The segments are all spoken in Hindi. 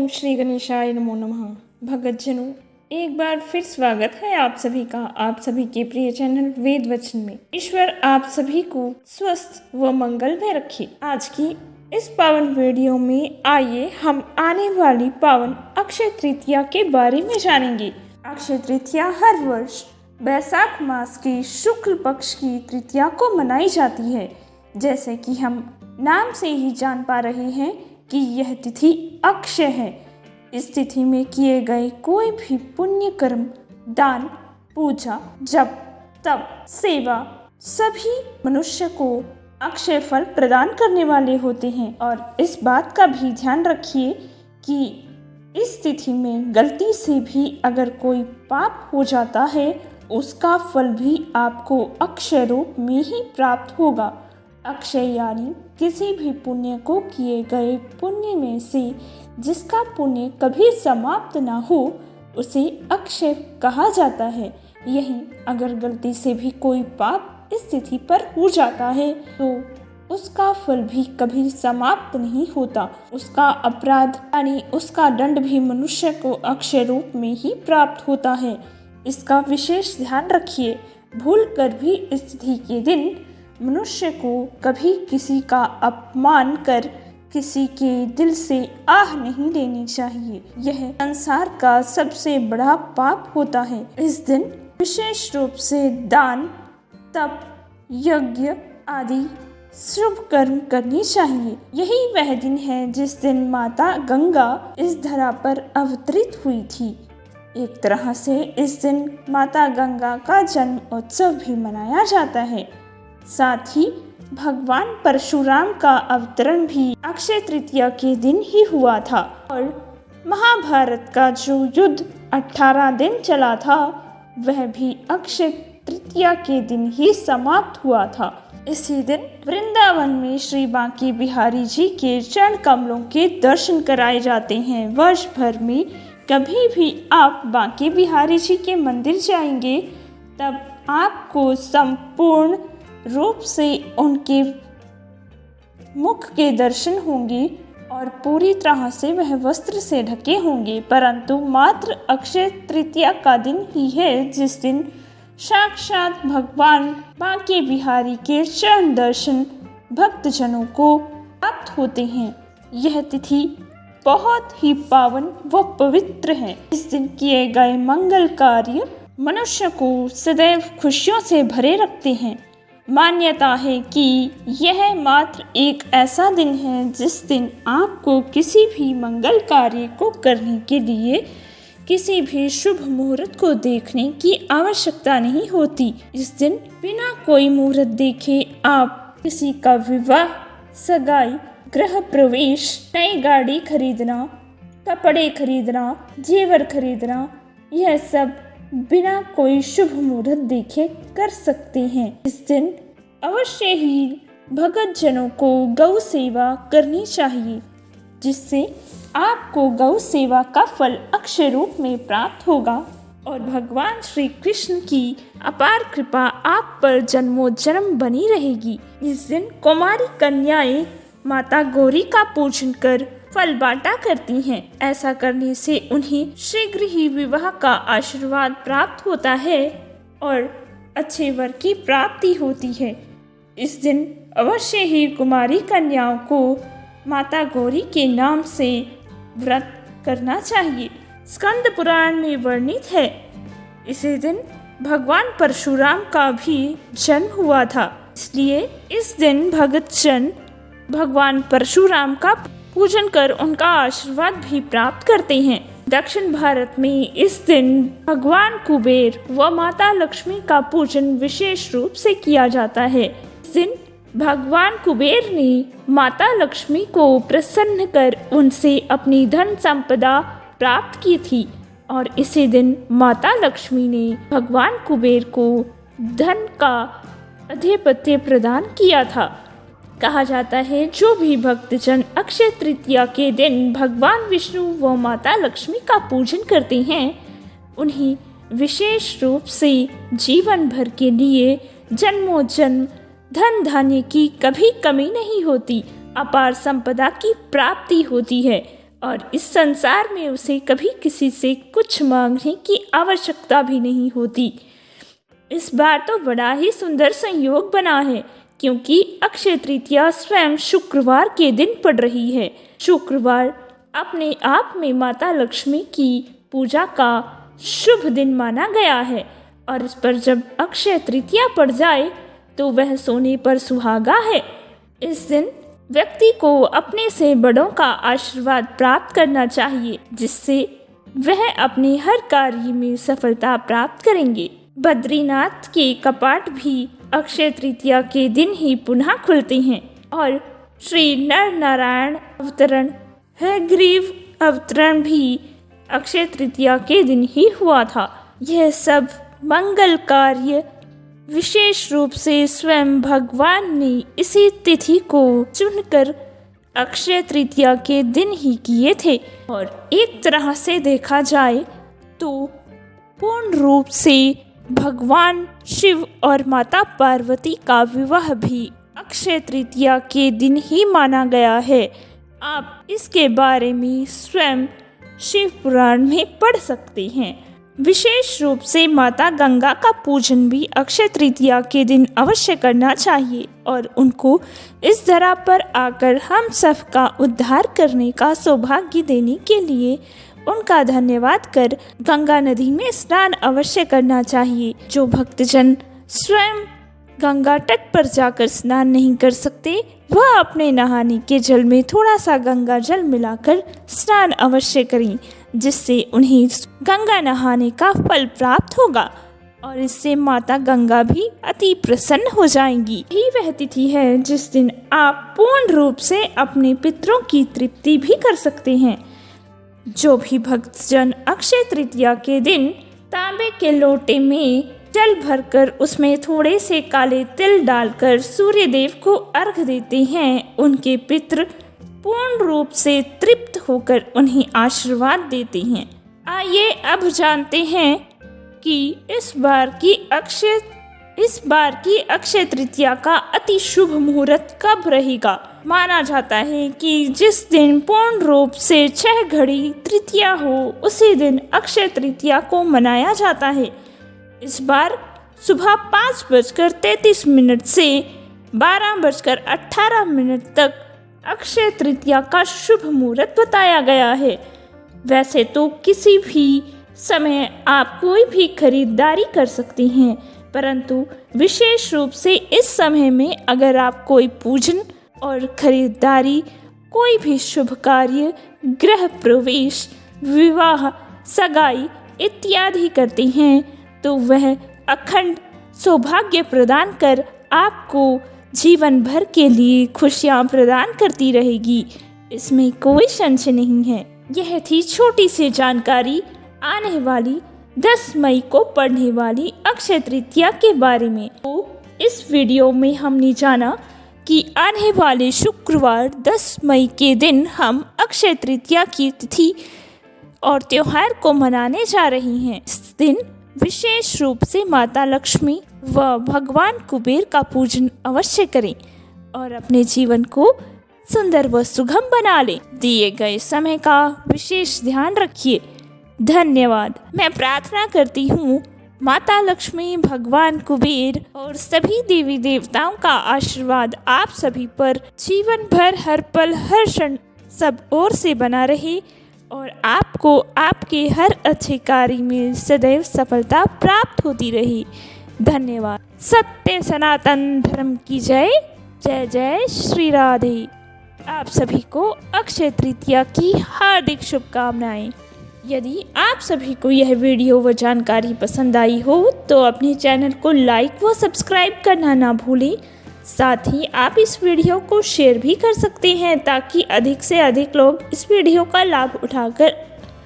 ओम श्री गणेशाय नमो नमः। भक्तजनों, एक बार फिर स्वागत है आप सभी का आप सभी के प्रिय चैनल वेद वचन में। ईश्वर आप सभी को स्वस्थ व मंगल में रखे। आज की इस पावन वीडियो में आइए हम आने वाली पावन अक्षय तृतीया के बारे में जानेंगे। अक्षय तृतीया हर वर्ष बैसाख मास की शुक्ल पक्ष की तृतीया को मनाई जाती है। जैसे कि हम नाम से ही जान पा रहे हैं कि यह तिथि अक्षय है। इस तिथि में किए गए कोई भी पुण्य कर्म, दान, पूजा, जप, तप, सेवा सभी मनुष्य को अक्षय फल प्रदान करने वाले होते हैं। और इस बात का भी ध्यान रखिए कि इस तिथि में गलती से भी अगर कोई पाप हो जाता है, उसका फल भी आपको अक्षय रूप में ही प्राप्त होगा। अक्षय यानी किसी भी पुण्य को किए गए पुण्य में से जिसका पुण्य कभी समाप्त ना हो, उसे अक्षय कहा जाता है। यही अगर गलती से भी कोई पाप इस तिथि पर हो जाता है तो उसका फल भी कभी समाप्त नहीं होता। उसका अपराध यानी उसका दंड भी मनुष्य को अक्षय रूप में ही प्राप्त होता है। इसका विशेष ध्यान रखिए। भूल कर भी इस तिथि के दिन मनुष्य को कभी किसी का अपमान कर किसी के दिल से आह नहीं लेनी चाहिए। यह संसार का सबसे बड़ा पाप होता है। इस दिन विशेष रूप से दान, तप, यज्ञ आदि शुभ कर्म करने चाहिए। यही वह दिन है जिस दिन माता गंगा इस धरा पर अवतरित हुई थी। एक तरह से इस दिन माता गंगा का जन्म उत्सव भी मनाया जाता है। साथ ही भगवान परशुराम का अवतरण भी अक्षय तृतीया के दिन ही हुआ था और महाभारत का जो युद्ध 18 दिन चला था, वह भी अक्षय तृतीया के दिन ही समाप्त हुआ था। इसी दिन वृंदावन में श्री बांके बिहारी जी के चरण कमलों के दर्शन कराए जाते हैं। वर्ष भर में कभी भी आप बांके बिहारी जी के मंदिर जाएंगे, तब आपको संपूर्ण रूप से उनके मुख के दर्शन होंगे और पूरी तरह से वह वस्त्र से ढके होंगे। परंतु मात्र अक्षय तृतीया का दिन ही है जिस दिन साक्षात भगवान बांके बिहारी के चरण दर्शन भक्तजनों को प्राप्त होते हैं। यह तिथि बहुत ही पावन व पवित्र है। इस दिन किए गए मंगल कार्य मनुष्य को सदैव खुशियों से भरे रखते हैं। मान्यता है कि यह मात्र एक ऐसा दिन है जिस दिन आपको किसी भी मंगल कार्य को करने के लिए किसी भी शुभ मुहूर्त को देखने की आवश्यकता नहीं होती। इस दिन बिना कोई मुहूर्त देखे आप किसी का विवाह, सगाई, गृह प्रवेश, नई गाड़ी खरीदना, कपड़े खरीदना, जेवर खरीदना, यह सब बिना कोई शुभ मुहूर्त देखे कर सकते हैं। इस दिन अवश्य ही भगत जनों को गौ सेवा करनी चाहिए, जिससे आपको गौ सेवा का फल अक्षय रूप में प्राप्त होगा और भगवान श्री कृष्ण की अपार कृपा आप पर जन्मों जन्म बनी रहेगी। इस दिन कुमारी कन्याएं माता गौरी का पूजन कर फल बांटा करती हैं। ऐसा करने से उन्हें शीघ्र ही विवाह का आशीर्वाद प्राप्त होता है और अच्छे वर की प्राप्ति होती है। इस दिन अवश्य ही कुमारी कन्याओं को माता गौरी के नाम से व्रत करना चाहिए। स्कंद पुराण में वर्णित है, इसी दिन भगवान परशुराम का भी जन्म हुआ था। इसलिए इस दिन भगतजन भगवान परशुराम का पूजन कर उनका आशीर्वाद भी प्राप्त करते हैं। दक्षिण भारत में इस दिन भगवान कुबेर व माता लक्ष्मी का पूजन विशेष रूप से किया जाता है। इस दिन भगवान कुबेर ने माता लक्ष्मी को प्रसन्न कर उनसे अपनी धन संपदा प्राप्त की थी और इसी दिन माता लक्ष्मी ने भगवान कुबेर को धन का आधिपत्य प्रदान किया था। कहा जाता है जो भी भक्तजन अक्षय तृतीया के दिन भगवान विष्णु व माता लक्ष्मी का पूजन करते हैं, उन्हें विशेष रूप से जीवन भर के लिए जन्मों जन्म धन धान्य की कभी कमी नहीं होती, अपार संपदा की प्राप्ति होती है। और इस संसार में उसे कभी किसी से कुछ मांगने की आवश्यकता भी नहीं होती। इस बार तो बड़ा ही सुंदर संयोग बना है, क्योंकि अक्षय तृतीया स्वयं शुक्रवार के दिन पड़ रही है। शुक्रवार अपने आप में माता लक्ष्मी की पूजा का शुभ दिन माना गया है, और इस पर जब अक्षय तृतीया पड़ जाए तो वह सोने पर सुहागा है। इस दिन व्यक्ति को अपने से बड़ों का आशीर्वाद प्राप्त करना चाहिए, जिससे वह अपने हर कार्य में सफलता प्राप्त करेंगे। बद्रीनाथ के कपाट भी अक्षय तृतीया के दिन ही पुनः खुलते हैं, और श्री नर नारायण अवतरण हयग्रीव अवतरण भी अक्षय तृतीया के दिन ही हुआ था। यह सब मंगल कार्य विशेष रूप से स्वयं भगवान ने इसी तिथि को चुनकर अक्षय तृतीया के दिन ही किए थे। और एक तरह से देखा जाए तो पूर्ण रूप से भगवान शिव और माता पार्वती का विवाह भी अक्षय तृतीया के दिन ही माना गया है। आप इसके बारे में स्वयं शिव पुराण में पढ़ सकते हैं। विशेष रूप से माता गंगा का पूजन भी अक्षय तृतीया के दिन अवश्य करना चाहिए, और उनको इस धरा पर आकर हम सबका उद्धार करने का सौभाग्य देने के लिए उनका धन्यवाद कर गंगा नदी में स्नान अवश्य करना चाहिए। जो भक्तजन स्वयं गंगा तट पर जाकर स्नान नहीं कर सकते, वह अपने नहाने के जल में थोड़ा सा गंगा जल मिलाकर स्नान अवश्य करें, जिससे उन्हें गंगा नहाने का फल प्राप्त होगा, और इससे माता गंगा भी अति प्रसन्न हो जाएंगी। यही वह तिथि है जिस दिन आप पूर्ण रूप से अपने पितरों की तृप्ति भी कर सकते हैं। जो भी भक्तजन अक्षय तृतीया के दिन तांबे के लोटे में जल भरकर उसमें थोड़े से काले तिल डालकर सूर्य देव को अर्घ देते हैं, उनके पितृ पूर्ण रूप से तृप्त होकर उन्हें आशीर्वाद देते हैं। आइए अब जानते हैं कि इस बार की अक्षय तृतीया का अति शुभ मुहूर्त कब रहेगा। माना जाता है कि जिस दिन पूर्ण रूप से 6 घड़ी तृतीया हो, उसी दिन अक्षय तृतीया को मनाया जाता है। इस बार सुबह 5:33 से 12:18 तक अक्षय तृतीया का शुभ मुहूर्त बताया गया है। वैसे तो किसी भी समय आप कोई भी खरीदारी कर सकते हैं, परंतु विशेष रूप से इस समय में अगर आप कोई पूजन और खरीदारी, कोई भी शुभ कार्य, गृह प्रवेश, विवाह, सगाई इत्यादि करते हैं, तो वह अखंड सौभाग्य प्रदान कर आपको जीवन भर के लिए खुशियां प्रदान करती रहेगी। इसमें कोई संशय नहीं है। यह थी छोटी सी जानकारी आने वाली 10 मई को पढ़ने वाली अक्षय तृतीया के बारे में। तो इस वीडियो में हमने जाना कि आने वाले शुक्रवार 10 मई के दिन हम अक्षय तृतीया की तिथि और त्योहार को मनाने जा रही हैं। इस दिन विशेष रूप से माता लक्ष्मी व भगवान कुबेर का पूजन अवश्य करें और अपने जीवन को सुंदर व सुगम बना लें। दिए गए समय का विशेष ध्यान रखिए। धन्यवाद। मैं प्रार्थना करती हूँ माता लक्ष्मी, भगवान कुबेर और सभी देवी देवताओं का आशीर्वाद आप सभी पर जीवन भर, हर पल, हर क्षण सब ओर से बना रहे और आपको आपके हर अच्छे कार्य में सदैव सफलता प्राप्त होती रही। धन्यवाद। सत्य सनातन धर्म की जय। जय जय श्री राधे। आप सभी को अक्षय तृतीया की हार्दिक शुभकामनाएं। यदि आप सभी को यह वीडियो व जानकारी पसंद आई हो तो अपने चैनल को लाइक व सब्सक्राइब करना ना भूलें। साथ ही आप इस वीडियो को शेयर भी कर सकते हैं ताकि अधिक से अधिक लोग इस वीडियो का लाभ उठाकर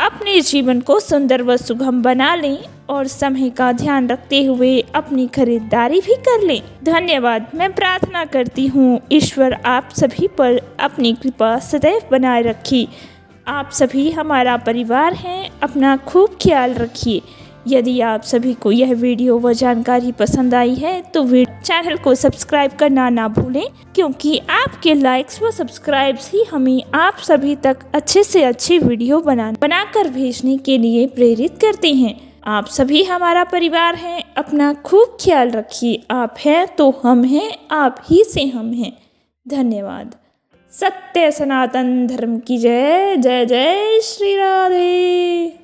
अपने जीवन को सुंदर व सुगम बना लें और समय का ध्यान रखते हुए अपनी खरीदारी भी कर लें। धन्यवाद। मैं प्रार्थना करती हूँ ईश्वर आप सभी पर अपनी कृपा सदैव बनाए रखे। आप सभी हमारा परिवार हैं। अपना खूब ख्याल रखिए। यदि आप सभी को यह वीडियो व जानकारी पसंद आई है तो चैनल को सब्सक्राइब करना ना भूलें, क्योंकि आपके लाइक्स व सब्सक्राइब्स ही हमें आप सभी तक अच्छे से अच्छी वीडियो बनाकर भेजने के लिए प्रेरित करते हैं। आप सभी हमारा परिवार हैं, अपना खूब ख्याल रखिए। आप हैं तो हम हैं, आप ही से हम हैं। धन्यवाद। सत्य सनातन धर्म की जय। जय जय श्री राधे।